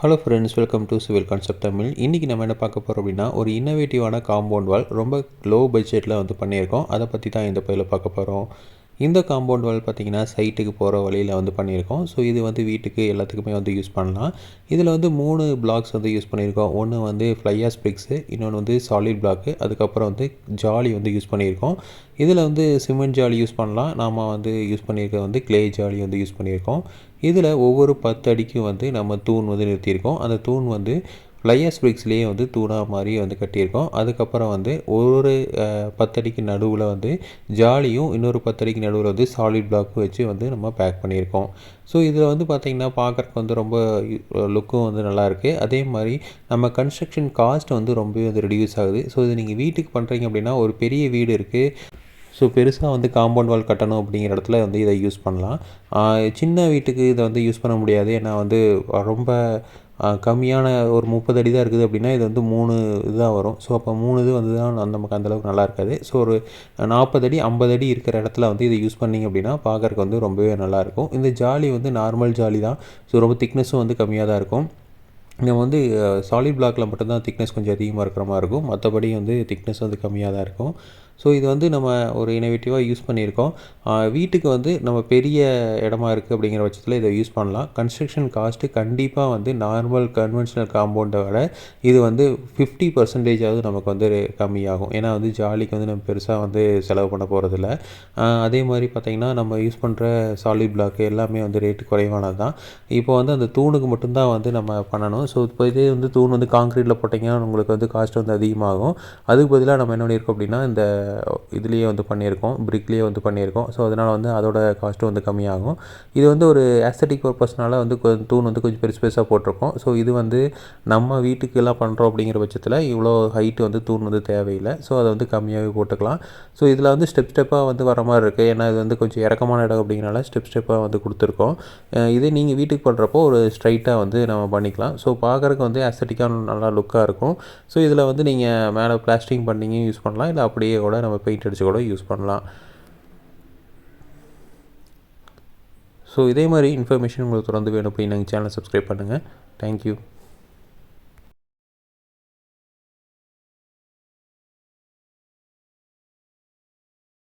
Hello friends, welcome to civil concept Tamil. இன்றைக்கி நம்ம என்ன பார்க்க போகிறோம் அப்படின்னா, ஒரு இன்னோவேட்டிவான காம்பவுண்ட் வால் ரொம்ப லோ பட்ஜெட்டில் பண்ணியிருக்கோம். அதை பற்றி தான் இந்த பதிவில் பார்க்க போகிறோம். இந்த காம்பவுண்ட் வால் பார்த்திங்கன்னா சைட்டுக்கு போகிற வழியில் பண்ணியிருக்கோம். ஸோ இது வீட்டுக்கு எல்லாத்துக்குமே யூஸ் பண்ணலாம். இதில் 3 பிளாக்ஸ் யூஸ் பண்ணியிருக்கோம். ஒன்று ஃப்ளையாஸ் பிரிக்ஸு, இன்னொன்று சாலிட் பிளாக்கு, அதுக்கப்புறம் ஜாலி யூஸ் பண்ணியிருக்கோம். இதில் சிமெண்ட் ஜாலி யூஸ் பண்ணலாம். நாம் யூஸ் பண்ணியிருக்க கிளே ஜாலி யூஸ் பண்ணியிருக்கோம். இதில் ஒவ்வொரு 10 அடிக்கும் நம்ம தூண் நிறுத்தியிருக்கோம். அந்த தூண் ஃப்ளையாஸ் பிரிக்ஸ்லேயே தூணாக மாதிரி கட்டியிருக்கோம். அதுக்கப்புறம் ஒரு 10 அடிக்கு நடுவில் ஜாலியும், இன்னொரு 10 அடிக்கு நடுவில் சாலிட் பிளாக்கும் வச்சு நம்ம பேக் பண்ணியிருக்கோம். ஸோ இதில் பார்த்திங்கன்னா பார்க்குறக்கு ரொம்ப லுக்கும் நல்லாயிருக்கு. அதே மாதிரி நம்ம கன்ஸ்ட்ரக்ஷன் காஸ்ட் ரொம்பவே ரெடியூஸ் ஆகுது. ஸோ இது நீங்கள் வீட்டுக்கு பண்ணுறீங்க அப்படின்னா, ஒரு பெரிய வீடு இருக்குது, ஸோ பெருசாக காம்பவுண்ட் வால் கட்டணும் அப்படிங்கிற இடத்துல இதை யூஸ் பண்ணலாம். சின்ன வீட்டுக்கு இதை யூஸ் பண்ண முடியாது. ஏன்னா ரொம்ப கம்மியான ஒரு 30 அடி தான் இருக்குது அப்படின்னா, இது 3 இதுதான் வரும். ஸோ அப்போ 3 இது தான் நமக்கு அந்தளவுக்கு நல்லா இருக்காது. ஸோ ஒரு 40 அடி 50 அடி இருக்கிற இடத்துல இதை யூஸ் பண்ணிங்க அப்படின்னா பார்க்குறக்கு ரொம்பவே நல்லாயிருக்கும். இந்த ஜாலி நார்மல் ஜாலி தான். ஸோ ரொம்ப திக்னஸும் கம்மியாக தான் இருக்கும். நம்ம சாலிட் பிளாக்கில் மட்டும்தான் திக்னஸ் கொஞ்சம் அதிகமாக இருக்கிற மாதிரி இருக்கும். மற்றபடி திக்னஸ் கம்மியாக தான் இருக்கும். ஸோ இது நம்ம ஒரு இன்னோவேட்டிவாக யூஸ் பண்ணியிருக்கோம். வீட்டுக்கு நம்ம பெரிய இடமா இருக்குது அப்படிங்கிற பட்சத்தில் இதை யூஸ் பண்ணலாம். கன்ஸ்ட்ரக்ஷன் காஸ்ட்டு கண்டிப்பாக நார்மல் கன்வென்ஷனல் காம்பவுண்டை விட இது 50% நமக்கு கம்மியாகும். ஏன்னா ஜாலிக்கு நம்ம பெருசாக செலவு பண்ண போகிறதில்ல. அதே மாதிரி பார்த்திங்கன்னா நம்ம யூஸ் பண்ணுற சாலிட் பிளாக்கு எல்லாமே ரேட்டு குறைவானது தான். இப்போ அந்த தூணுக்கு மட்டும்தான் நம்ம பண்ணணும். ஸோ இப்போ இதே தூண் காங்க்ரீட்டில் போட்டிங்கன்னா உங்களுக்கு காஸ்ட் அதிகமாகும். அதுக்கு பதிலாக நம்ம என்ன பண்ணியிருக்கோம் அப்படின்னா, இந்த இதுலேயே பண்ணியிருக்கோம், பிரிக்லேயே பண்ணியிருக்கோம். ஸோ அதனால் அதோட காஸ்ட்டும் கம்மியாகும். இது ஒரு ஆஸ்தட்டிக் பர்பஸ்னால தூண் கொஞ்சம் பெருசாக போட்டிருக்கோம். ஸோ இது நம்ம வீட்டுக்கெல்லாம் பண்ணுறோம் அப்படிங்கிற பட்சத்தில் இவ்வளோ ஹைட்டு தூண் தேவையில்லை. ஸோ அதை கம்மியாகவே போட்டுக்கலாம். ஸோ இதில் ஸ்டெப்பாக வர மாதிரி இருக்குது. ஏன்னா இது கொஞ்சம் இறக்கமான இடம் அப்படிங்கிறனால ஸ்டெப்பாக கொடுத்துருக்கோம். இதே நீங்கள் வீட்டுக்கு பண்ணுறப்போ ஒரு ஸ்ட்ரைட்டாக நம்ம பண்ணிக்கலாம். ஸோ பார்க்குறக்கு ஆஸ்தட்டிக்காக நல்லா லுக்காக இருக்கும். ஸோ இதில் நீங்கள் மேலே பிளாஸ்டிங் பண்ணிங்க யூஸ் பண்ணலாம். இல்லை அப்படியே கூட நம்ம பெயிண்ட் அடித்து கூட யூஸ் பண்ணலாம். ஸோ இதே மாதிரி இன்ஃபர்மேஷன் உங்களுக்கு தொடர்ந்து வேணும் அப்படின்னு எங்கள் சேனலை சப்ஸ்கிரைப் பண்ணுங்கள். தேங்க்யூ.